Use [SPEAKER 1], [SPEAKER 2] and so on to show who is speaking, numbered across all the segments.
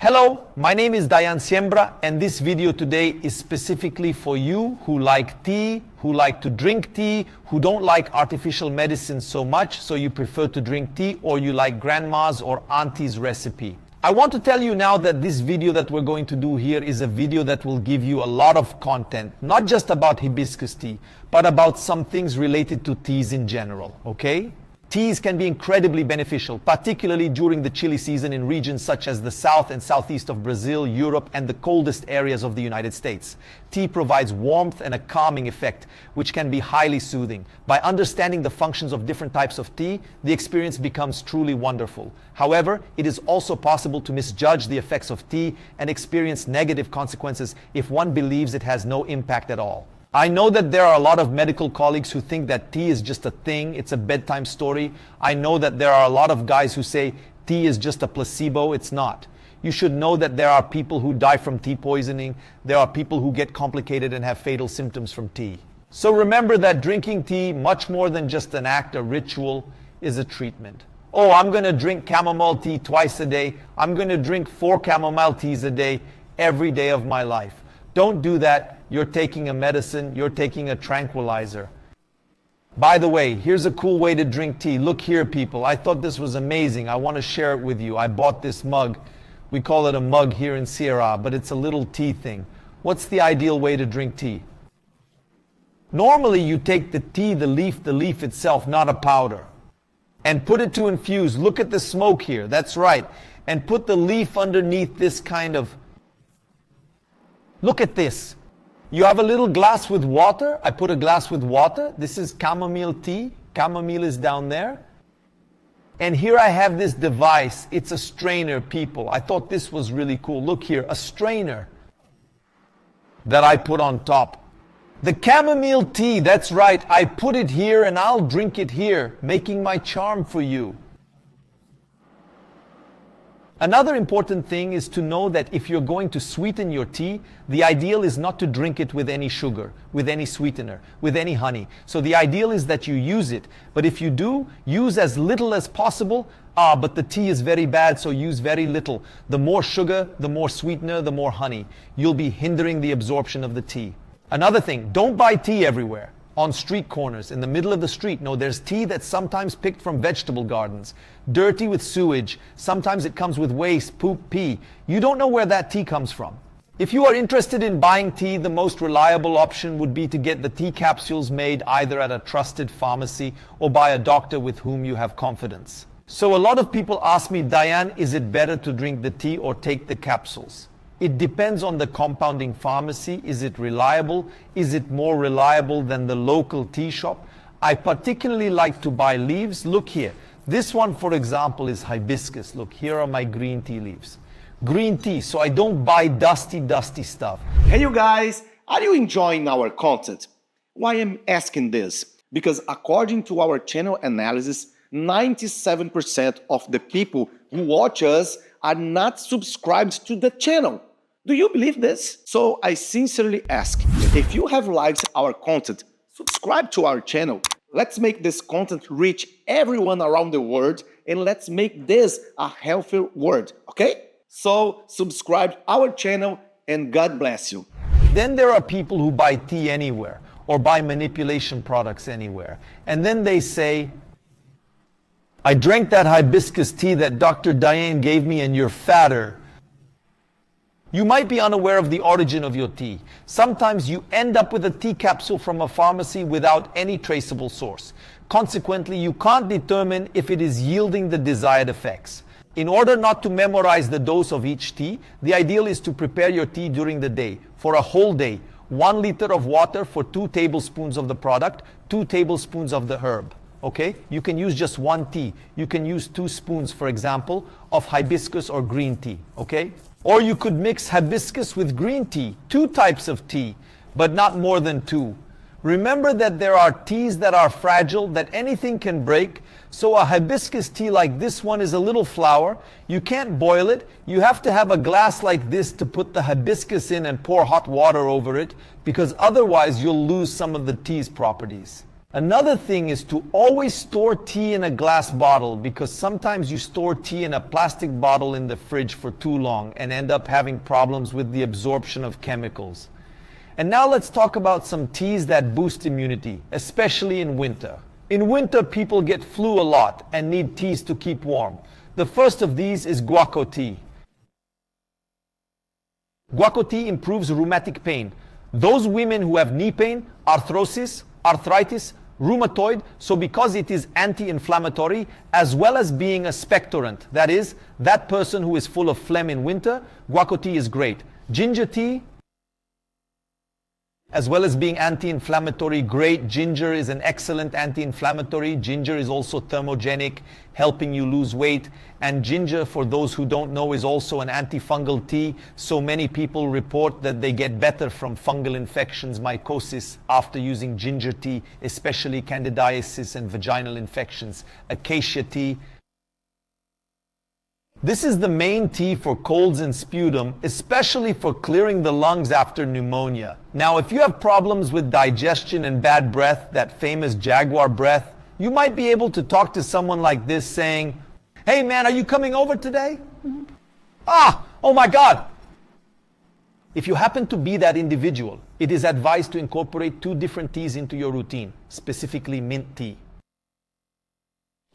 [SPEAKER 1] Hello, my name is Dayan Siebra, and this video today is specifically for you who like tea, who like to drink tea, who don't like artificial medicine so much, so you prefer to drink tea, or you like grandma's or auntie's recipe. I want to tell you now that this video that we're going to do here is a video that will give you a lot of content, not just about hibiscus tea, but about some things related to teas in general, okay? Teas can be incredibly beneficial, particularly during the chilly season in regions such as the south and southeast of Brazil, Europe, and the coldest areas of the United States. Tea provides warmth and a calming effect, which can be highly soothing. By understanding the functions of different types of tea, the experience becomes truly wonderful. However, it is also possible to misjudge the effects of tea and experience negative consequences if one believes it has no impact at all. I know that there are a lot of medical colleagues who think that tea is just a thing, it's a bedtime story. I know that there are a lot of guys who say tea is just a placebo. It's not. You should know that there are people who die from tea poisoning. There are people who get complicated and have fatal symptoms from tea. So remember that drinking tea, much more than just an act, a ritual, is a treatment. Oh, I'm going to drink chamomile tea twice a day. I'm going to drink 4 chamomile teas a day every day of my life. Don't do that. You're taking a medicine, you're taking a tranquilizer. By the way, here's a cool way to drink tea. Look here, people. I thought this was amazing. I want to share it with you. I bought this mug. We call it a mug here in Sierra, but it's a little tea thing. What's the ideal way to drink tea? Normally, you take the tea, the leaf itself, not a powder, and put it to infuse. Look at the smoke here. That's right. And put the leaf underneath this kind of... Look at this. You have a little glass with water. I put a glass with water. This is chamomile tea. Chamomile is down there. And here I have this device. It's a strainer, people. I thought this was really cool. Look here, a strainer that I put on top. The chamomile tea, that's right. I put it here and I'll drink it here, making my charm for you. Another important thing is to know that if you're going to sweeten your tea, the ideal is not to drink it with any sugar, with any sweetener, with any honey. So the ideal is that you use it. But if you do, use as little as possible. But the tea is very bad, so use very little. The more sugar, the more sweetener, the more honey. You'll be hindering the absorption of the tea. Another thing, don't buy tea everywhere. On street corners, in the middle of the street. No, there's tea that's sometimes picked from vegetable gardens. Dirty with sewage. Sometimes it comes with waste, poop, pee. You don't know where that tea comes from. If you are interested in buying tea, the most reliable option would be to get the tea capsules made either at a trusted pharmacy or by a doctor with whom you have confidence. So a lot of people ask me, Dayan, is it better to drink the tea or take the capsules? It depends on the compounding pharmacy. Is it reliable? Is it more reliable than the local tea shop? I particularly like to buy leaves. Look here. This one, for example, is hibiscus. Look, here are my green tea leaves. Green tea, so I don't buy dusty stuff.
[SPEAKER 2] Hey you guys, are you enjoying our content? Why I'm asking this? Because according to our channel analysis, 97% of the people who watch us are not subscribed to the channel. Do you believe this? So I sincerely ask, if you have liked our content, subscribe to our channel. Let's make this content reach everyone around the world, and let's make this a healthier world, okay? So subscribe our channel and God bless you.
[SPEAKER 1] Then there are people who buy tea anywhere or buy manipulation products anywhere. And then they say, I drank that hibiscus tea that Dr. Dayan gave me and you're fatter. You might be unaware of the origin of your tea. Sometimes you end up with a tea capsule from a pharmacy without any traceable source. Consequently, you can't determine if it is yielding the desired effects. In order not to memorize the dose of each tea, the ideal is to prepare your tea during the day. For a whole day, 1 liter of water for 2 tablespoons of the product, 2 tablespoons of the herb. Okay? You can use just 1 tea. You can use 2 spoons, for example, of hibiscus or green tea. Okay? Or you could mix hibiscus with green tea, 2 types of tea, but not more than 2. Remember that there are teas that are fragile, that anything can break. So a hibiscus tea like this one is a little flower. You can't boil it. You have to have a glass like this to put the hibiscus in and pour hot water over it, because otherwise you'll lose some of the tea's properties. Another thing is to always store tea in a glass bottle, because sometimes you store tea in a plastic bottle in the fridge for too long and end up having problems with the absorption of chemicals. And now let's talk about some teas that boost immunity, especially in winter. In winter, people get flu a lot and need teas to keep warm. The first of these is guaco tea. Guaco tea improves rheumatic pain. Those women who have knee pain, arthrosis, arthritis, rheumatoid, so because it is anti-inflammatory as well as being a spectorant, that is, that person who is full of phlegm in winter, guaco tea is great. Ginger tea, as well as being anti-inflammatory, great. Ginger is an excellent anti-inflammatory. Ginger is also thermogenic, helping you lose weight. And ginger, for those who don't know, is also an antifungal tea. So many people report that they get better from fungal infections, mycosis, after using ginger tea, especially candidiasis and vaginal infections. Acacia tea. This is the main tea for colds and sputum, especially for clearing the lungs after pneumonia. Now, if you have problems with digestion and bad breath, that famous jaguar breath, you might be able to talk to someone like this saying, "Hey man, are you coming over today?" Oh my God. If you happen to be that individual, it is advised to incorporate 2 different teas into your routine, specifically mint tea.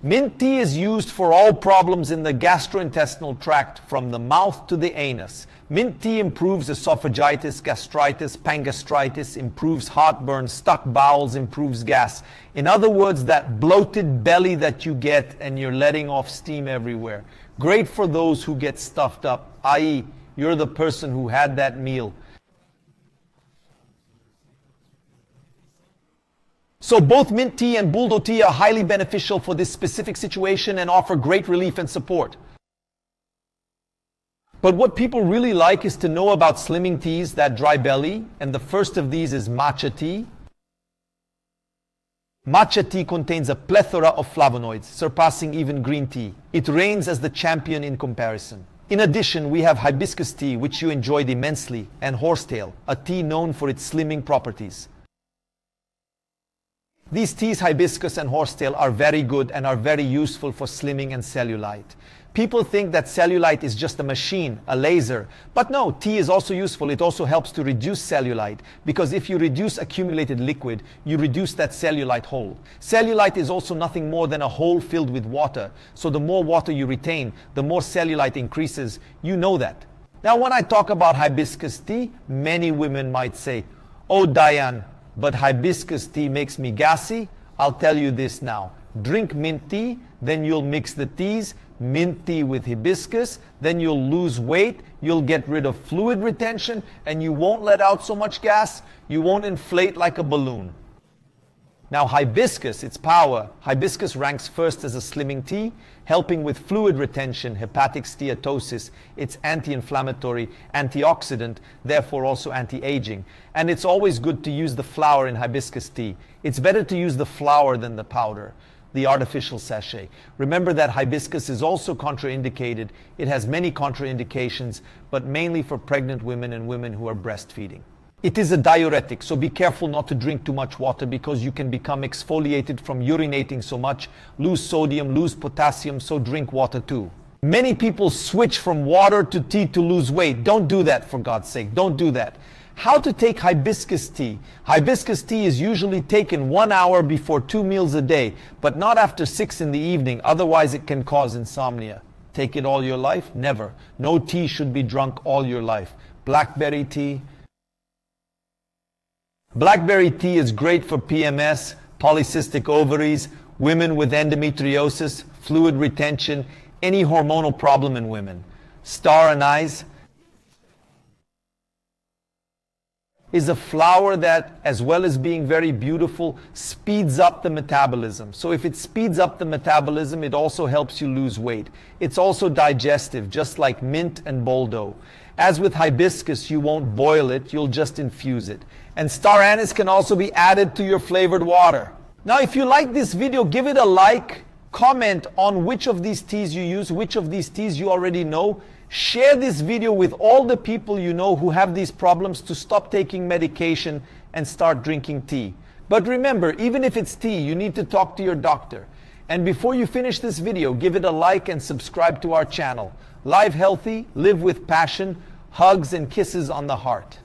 [SPEAKER 1] Mint tea is used for all problems in the gastrointestinal tract, from the mouth to the anus. Mint tea improves esophagitis, gastritis, pangastritis, improves heartburn, stuck bowels, improves gas. In other words, that bloated belly that you get and you're letting off steam everywhere. Great for those who get stuffed up, i.e., you're the person who had that meal. So both mint tea and buldo tea are highly beneficial for this specific situation and offer great relief and support. But what people really like is to know about slimming teas, that dry belly, and the first of these is matcha tea. Matcha tea contains a plethora of flavonoids, surpassing even green tea. It reigns as the champion in comparison. In addition, we have hibiscus tea, which you enjoyed immensely, and horsetail, a tea known for its slimming properties. These teas, hibiscus and horsetail, are very good and are very useful for slimming and cellulite. People think that cellulite is just a machine, a laser. But no, tea is also useful. It also helps to reduce cellulite, because if you reduce accumulated liquid, you reduce that cellulite hole. Cellulite is also nothing more than a hole filled with water. So the more water you retain, the more cellulite increases. You know that. Now, when I talk about hibiscus tea, many women might say, "Oh, Dayan, but hibiscus tea makes me gassy." I'll tell you this now. Drink mint tea, then you'll mix the teas, mint tea with hibiscus, then you'll lose weight, you'll get rid of fluid retention, and you won't let out so much gas, you won't inflate like a balloon. Now hibiscus, its power. Hibiscus ranks first as a slimming tea, helping with fluid retention, hepatic steatosis. It's anti-inflammatory, antioxidant, therefore also anti-aging. And it's always good to use the flower in hibiscus tea. It's better to use the flower than the powder, the artificial sachet. Remember that hibiscus is also contraindicated. It has many contraindications, but mainly for pregnant women and women who are breastfeeding. It is a diuretic, so be careful not to drink too much water, because you can become exfoliated from urinating so much, lose sodium, lose potassium, so drink water too. Many people switch from water to tea to lose weight. Don't do that, for God's sake. Don't do that. How to take hibiscus tea? Hibiscus tea is usually taken 1 hour before 2 meals a day, but not after 6 in the evening, otherwise it can cause insomnia. Take it all your life? Never. No tea should be drunk all your life. Blackberry tea. Blackberry tea is great for PMS, polycystic ovaries, women with endometriosis, fluid retention, any hormonal problem in women. Star anise is a flower that, as well as being very beautiful, speeds up the metabolism. So if it speeds up the metabolism, it also helps you lose weight. It's also digestive, just like mint and boldo. As with hibiscus, you won't boil it, you'll just infuse it. And star anise can also be added to your flavored water. Now, if you like this video, give it a like, comment on which of these teas you use, which of these teas you already know. Share this video with all the people you know who have these problems to stop taking medication and start drinking tea. But remember, even if it's tea, you need to talk to your doctor. And before you finish this video, give it a like and subscribe to our channel. Live healthy, live with passion, hugs and kisses on the heart.